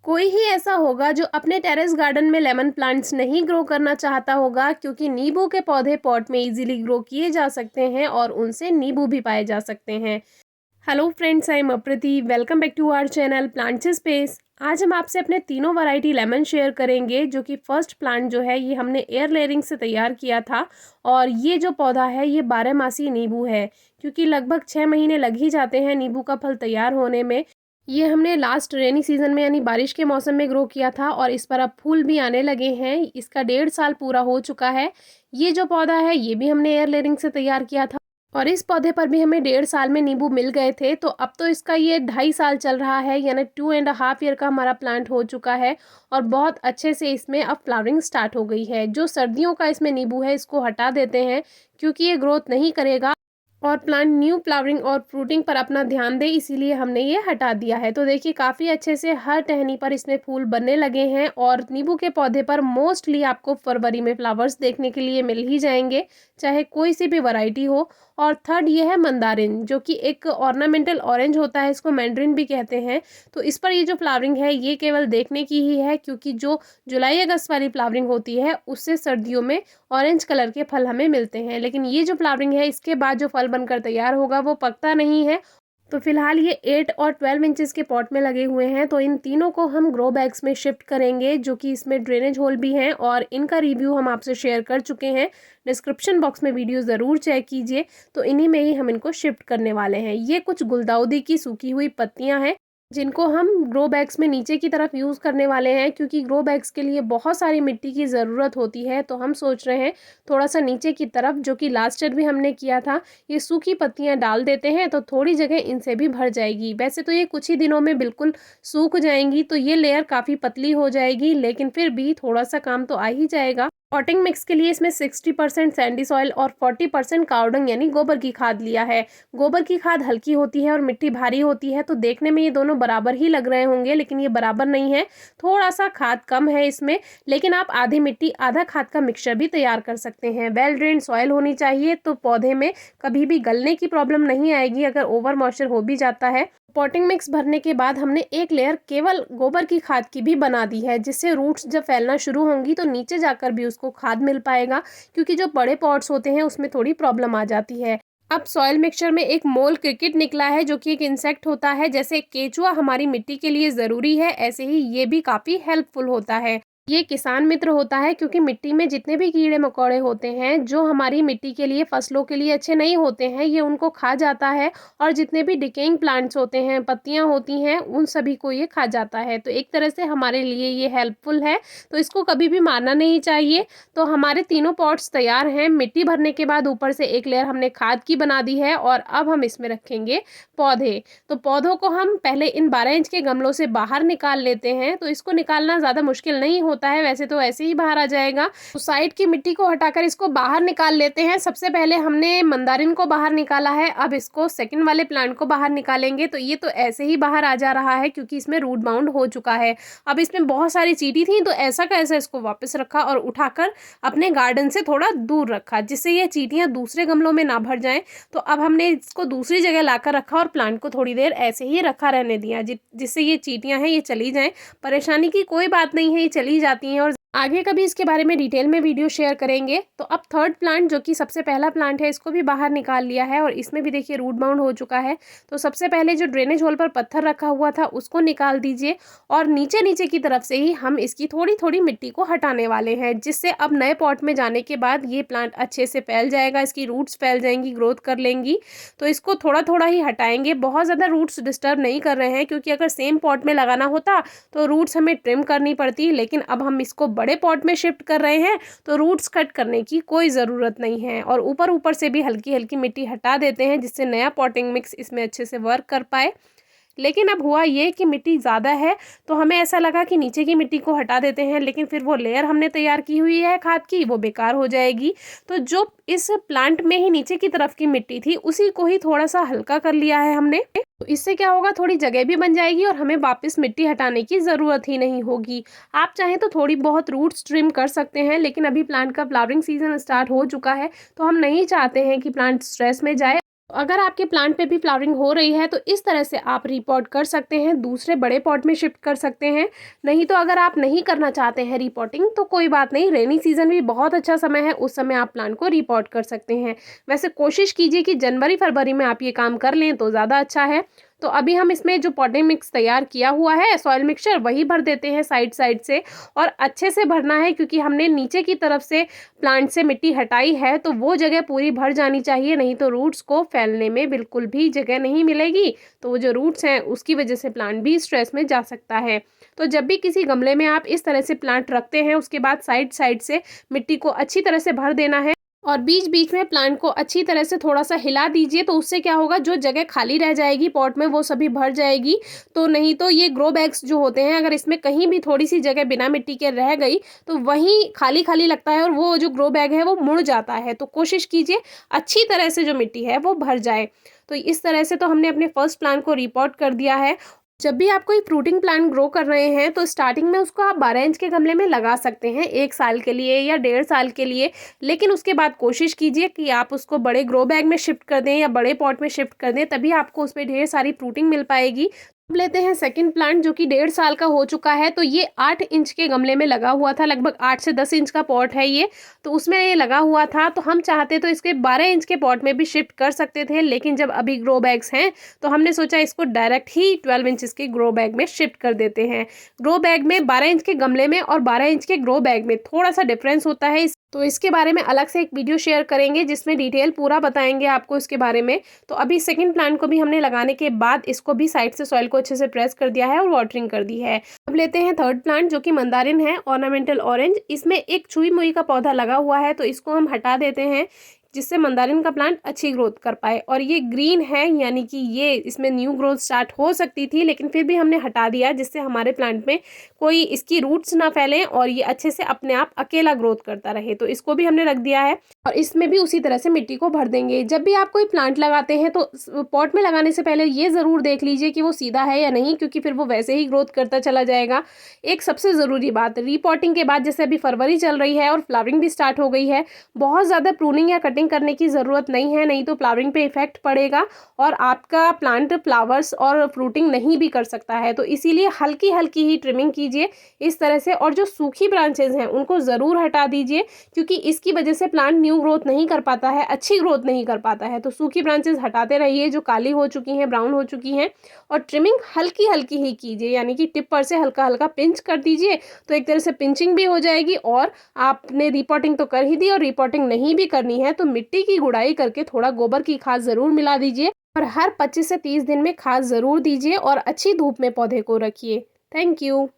कोई ही ऐसा होगा जो अपने टेरेस गार्डन में लेमन प्लांट्स नहीं ग्रो करना चाहता होगा, क्योंकि नींबू के पौधे पॉट में इजीली ग्रो किए जा सकते हैं और उनसे नींबू भी पाए जा सकते हैं। Hello friends, I am Aprati. Welcome back to our channel plants space. आज हम आपसे अपने तीनों वैरायटी लेमन शेयर करेंगे, जो कि फर्स्ट प्लांट जो है ये हमने एयर लेयरिंग से तैयार किया था। और ये जो पौधा है ये 12 मासी नींबू है, क्योंकि लगभग 6 महीने लग ही जाते हैं नींबू का फल तैयार होने में। ये हमने लास्ट रेनी सीजन में यानी बारिश के मौसम में ग्रो किया था और इस पर अब फूल भी आने लगे हैं। इसका 1.5 साल पूरा हो चुका है। ये जो पौधा है ये भी हमने एयर लेयरिंग से तैयार किया था और इस पौधे पर भी हमें 1.5 साल में नींबू मिल गए थे। तो अब तो इसका ये 2.5 साल चल रहा है, यानी 2.5 ईयर का हमारा प्लांट हो चुका है और बहुत अच्छे से इसमें अब फ्लावरिंग स्टार्ट हो गई है। जो सर्दियों का इसमें नींबू है इसको हटा देते हैं, क्योंकि ये ग्रोथ नहीं करेगा और प्लांट न्यू फ्लावरिंग और फ्रूटिंग पर अपना ध्यान दे, इसीलिए हमने ये हटा दिया है। तो देखिए काफ़ी अच्छे से हर टहनी पर इसमें फूल बनने लगे हैं और नींबू के पौधे पर मोस्टली आपको फरवरी में फ्लावर्स देखने के लिए मिल ही जाएंगे, चाहे कोई सी भी वैरायटी हो। और थर्ड ये है मंदारिन, जो कि एक ऑर्नामेंटल ऑरेंज होता है, इसको मैंड्रिन भी कहते हैं। तो इस पर ये जो फ्लावरिंग है ये केवल देखने की ही है, क्योंकि जो जुलाई अगस्त वाली फ्लावरिंग होती है उससे सर्दियों में ऑरेंज कलर के फल हमें मिलते हैं। लेकिन ये जो फ्लावरिंग है इसके बाद जो फल बनकर तैयार होगा वो पकता नहीं है। तो फिलहाल ये 8 और 12 इंचेस के पॉट में लगे हुए हैं। तो इन तीनों को हम ग्रो बैग्स में शिफ्ट करेंगे, जो कि इसमें ड्रेनेज होल भी हैं और इनका रिव्यू हम आपसे शेयर कर चुके हैं। डिस्क्रिप्शन बॉक्स में वीडियो ज़रूर चेक कीजिए। तो इन्हीं में ही हम इनको शिफ्ट करने वाले हैं। ये कुछ गुलदाउदी की सूखी हुई पत्तियां हैं, जिनको हम ग्रो बैग्स में नीचे की तरफ यूज़ करने वाले हैं, क्योंकि ग्रो बैग्स के लिए बहुत सारी मिट्टी की ज़रूरत होती है। तो हम सोच रहे हैं थोड़ा सा नीचे की तरफ, जो कि लास्ट ईयर भी हमने किया था, ये सूखी पत्तियां डाल देते हैं तो थोड़ी जगह इनसे भी भर जाएगी। वैसे तो ये कुछ ही दिनों में बिल्कुल सूख जाएंगी, तो ये लेयर काफ़ी पतली हो जाएगी, लेकिन फिर भी थोड़ा सा काम तो आ ही जाएगा। पॉटिंग मिक्स के लिए इसमें 60% सैंडी सॉइल और 40% कावडंग यानी गोबर की खाद लिया है। गोबर की खाद हल्की होती है और मिट्टी भारी होती है, तो देखने में ये दोनों बराबर ही लग रहे होंगे, लेकिन ये बराबर नहीं है। थोड़ा सा खाद कम है इसमें, लेकिन आप आधी मिट्टी आधा खाद का मिक्सचर भी तैयार कर सकते हैं। वेल ड्रेन्ड सॉइल होनी चाहिए, तो पौधे में कभी भी गलने की प्रॉब्लम नहीं आएगी अगर ओवर मॉइस्चर हो भी जाता है। पॉटिंग मिक्स भरने के बाद हमने एक लेयर केवल गोबर की खाद की भी बना दी है, जिससे रूट्स जब फैलना शुरू होंगी तो नीचे जाकर भी उसको खाद मिल पाएगा, क्योंकि जो बड़े पॉट्स होते हैं उसमें थोड़ी प्रॉब्लम आ जाती है। अब सॉइल मिक्सचर में एक मोल क्रिकेट निकला है, जो कि एक इंसेक्ट होता है। जैसे केचुआ हमारी मिट्टी के लिए ज़रूरी है, ऐसे ही ये भी काफ़ी हेल्पफुल होता है। ये किसान मित्र होता है, क्योंकि मिट्टी में जितने भी कीड़े मकोड़े होते हैं जो हमारी मिट्टी के लिए, फसलों के लिए अच्छे नहीं होते हैं, ये उनको खा जाता है। और जितने भी डिकेइंग प्लांट्स होते हैं, पत्तियां होती हैं, उन सभी को ये खा जाता है। तो एक तरह से हमारे लिए ये हेल्पफुल है, तो इसको कभी भी मारना नहीं चाहिए। तो हमारे तीनों पॉट्स तैयार हैं। मिट्टी भरने के बाद ऊपर से एक लेयर हमने खाद की बना दी है और अब हम इसमें रखेंगे पौधे। तो पौधों को हम पहले इन 12 इंच के गमलों से बाहर निकाल लेते हैं। तो इसको निकालना ज़्यादा मुश्किल नहीं होता है, वैसे तो ऐसे ही बाहर आ जाएगा। तो साइड की मिट्टी को हटाकर इसको बाहर निकाल लेते हैं। सबसे पहले हमने मंदारिन को बाहर निकाला है, अब इसको सेकंड वाले प्लांट को बाहर निकालेंगे। तो ये तो ऐसे ही बाहर आ जा रहा है, क्योंकि इसमें रूट बाउंड हो चुका है। अब इसमें बहुत सारी चींटी थी, तो ऐसा का ऐसा इसको वापस रखा और उठाकर अपने गार्डन से थोड़ा दूर रखा, जिससे ये चींटियां दूसरे गमलों में ना भर जाएं। तो अब हमने इसको दूसरी जगह लाकर रखा और प्लांट को थोड़ी देर ऐसे ही रखा रहने दिया, जिससे ये चींटियां हैं ये चली जाएं। परेशानी की कोई बात नहीं है, ये चली जाती हैं और आगे कभी इसके बारे में डिटेल में वीडियो शेयर करेंगे। तो अब थर्ड प्लांट, जो कि सबसे पहला प्लांट है, इसको भी बाहर निकाल लिया है और इसमें भी देखिए रूट बाउंड हो चुका है। तो सबसे पहले जो ड्रेनेज होल पर पत्थर रखा हुआ था उसको निकाल दीजिए और नीचे नीचे की तरफ से ही हम इसकी थोड़ी थोड़ी मिट्टी को हटाने वाले हैं, जिससे अब नए पॉट में जाने के बाद ये प्लांट अच्छे से फैल जाएगा, इसकी रूट्स फैल जाएंगी, ग्रोथ कर लेंगी। तो इसको थोड़ा थोड़ा ही हटाएंगे, बहुत ज़्यादा रूट्स डिस्टर्ब नहीं कर रहे हैं, क्योंकि अगर सेम पॉट में लगाना होता तो रूट्स हमें ट्रिम करनी पड़ती। लेकिन अब हम इसको बड़े पॉट में शिफ्ट कर रहे हैं, तो रूट्स कट करने की कोई ज़रूरत नहीं है। और ऊपर ऊपर से भी हल्की हल्की मिट्टी हटा देते हैं, जिससे नया पॉटिंग मिक्स इसमें अच्छे से वर्क कर पाए। लेकिन अब हुआ ये कि मिट्टी ज़्यादा है, तो हमें ऐसा लगा कि नीचे की मिट्टी को हटा देते हैं, लेकिन फिर वो लेयर हमने तैयार की हुई है खाद की, वो बेकार हो जाएगी। तो जो इस प्लांट में ही नीचे की तरफ की मिट्टी थी उसी को ही थोड़ा सा हल्का कर लिया है हमने। तो इससे क्या होगा, थोड़ी जगह भी बन जाएगी और हमें वापस मिट्टी हटाने की ज़रूरत ही नहीं होगी। आप चाहें तो थोड़ी बहुत रूट्स ट्रिम कर सकते हैं, लेकिन अभी प्लांट का फ्लावरिंग सीजन स्टार्ट हो चुका है, तो हम नहीं चाहते हैं कि प्लांट स्ट्रेस में जाए। अगर आपके प्लांट पे भी फ्लावरिंग हो रही है तो इस तरह से आप रीपॉट कर सकते हैं, दूसरे बड़े पॉट में शिफ्ट कर सकते हैं। नहीं तो अगर आप नहीं करना चाहते हैं रीपॉटिंग तो कोई बात नहीं, रेनी सीजन भी बहुत अच्छा समय है, उस समय आप प्लांट को रीपॉट कर सकते हैं। वैसे कोशिश कीजिए कि जनवरी फरवरी में आप ये काम कर लें तो ज़्यादा अच्छा है। तो अभी हम इसमें जो पॉटिंग मिक्स तैयार किया हुआ है सॉइल मिक्सचर वही भर देते हैं साइड साइड से, और अच्छे से भरना है क्योंकि हमने नीचे की तरफ से प्लांट से मिट्टी हटाई है तो वो जगह पूरी भर जानी चाहिए, नहीं तो रूट्स को फैलने में बिल्कुल भी जगह नहीं मिलेगी। तो वो जो रूट्स हैं उसकी वजह से प्लांट भी स्ट्रेस में जा सकता है। तो जब भी किसी गमले में आप इस तरह से प्लांट रखते हैं उसके बाद साइड साइड से मिट्टी को अच्छी तरह से भर देना है, और बीच बीच में प्लांट को अच्छी तरह से थोड़ा सा हिला दीजिए। तो उससे क्या होगा, जो जगह खाली रह जाएगी पॉट में वो सभी भर जाएगी। तो नहीं तो ये ग्रो बैग्स जो होते हैं, अगर इसमें कहीं भी थोड़ी सी जगह बिना मिट्टी के रह गई तो वहीं खाली खाली लगता है और वो जो ग्रो बैग है वो मुड़ जाता है। तो कोशिश कीजिए अच्छी तरह से जो मिट्टी है वो भर जाए। तो इस तरह से तो हमने अपने फर्स्ट प्लांट को रिपोर्ट कर दिया है। जब भी आप कोई फ्रूटिंग प्लांट ग्रो कर रहे हैं तो स्टार्टिंग में उसको आप 12 इंच के गमले में लगा सकते हैं 1 साल के लिए या 1.5 साल के लिए। लेकिन उसके बाद कोशिश कीजिए कि आप उसको बड़े ग्रो बैग में शिफ्ट कर दें या बड़े पॉट में शिफ्ट कर दें, तभी आपको उसमें ढेर सारी फ्रूटिंग मिल पाएगी। अब लेते हैं सेकंड प्लांट जो कि 1.5 साल का हो चुका है। तो ये 8 इंच के गमले में लगा हुआ था, लगभग 8 से 10 इंच का पॉट है ये। तो उसमें ये लगा हुआ था, तो हम चाहते तो इसके 12 इंच के पॉट में भी शिफ्ट कर सकते थे, लेकिन जब अभी ग्रो बैग्स हैं तो हमने सोचा इसको डायरेक्ट ही 12 इंचेस के ग्रो बैग में शिफ्ट कर देते हैं। ग्रो बैग में 12 इंच के गमले में और 12 इंच के ग्रो बैग में थोड़ा सा डिफरेंस होता है, तो इसके बारे में अलग से एक वीडियो शेयर करेंगे जिसमें डिटेल पूरा बताएंगे आपको इसके बारे में। तो अभी सेकंड प्लांट को भी हमने लगाने के बाद इसको भी साइड से सॉइल को अच्छे से प्रेस कर दिया है और वाटरिंग कर दी है। अब लेते हैं थर्ड प्लांट जो कि मंदारिन है, ऑर्नामेंटल ऑरेंज। इसमें एक छुई मुई का पौधा लगा हुआ है तो इसको हम हटा देते हैं, जिससे मंदारिन का प्लांट अच्छी ग्रोथ कर पाए। और ये ग्रीन है, यानी कि ये इसमें न्यू ग्रोथ स्टार्ट हो सकती थी, लेकिन फिर भी हमने हटा दिया जिससे हमारे प्लांट में कोई इसकी रूट्स ना फैलें और ये अच्छे से अपने आप अकेला ग्रोथ करता रहे। तो इसको भी हमने रख दिया है और इसमें भी उसी तरह से मिट्टी को भर देंगे। जब भी आप कोई प्लांट लगाते हैं तो पॉट में लगाने से पहले ये ज़रूर देख लीजिए कि वो सीधा है या नहीं, क्योंकि फिर वो वैसे ही ग्रोथ करता चला जाएगा। एक सबसे ज़रूरी बात, रीपॉटिंग के बाद जैसे अभी फरवरी चल रही है और फ्लावरिंग भी स्टार्ट हो गई है, बहुत ज़्यादा प्रूनिंग या कटिंग करने की ज़रूरत नहीं है, नहीं तो फ्लावरिंग पे इफेक्ट पड़ेगा और आपका प्लांट फ्लावर्स और फ्रूटिंग नहीं भी कर सकता है। तो इसीलिए हल्की हल्की ही ट्रिमिंग कीजिए इस तरह से, और जो सूखी ब्रांचेज हैं उनको ज़रूर हटा दीजिए, क्योंकि इसकी वजह से प्लांट न्यू ग्रोथ नहीं कर पाता है, अच्छी ग्रोथ नहीं कर पाता है। तो सूखी ब्रांचेज हटाते रहिए जो काली हो चुकी हैं, ब्राउन हो चुकी हैं, और ट्रिमिंग हल्की हल्की ही कीजिए, यानी कि टिप पर से हल्का हल्का पिंच कर दीजिए। तो एक तरह से पिंचिंग भी हो जाएगी और आपने रिपोर्टिंग तो कर ही दी, और रिपोर्टिंग नहीं भी करनी है तो मिट्टी की गुड़ाई करके थोड़ा गोबर की खाद ज़रूर मिला दीजिए, और हर 25 से 30 दिन में खाद ज़रूर दीजिए और अच्छी धूप में पौधे को रखिए। Thank you.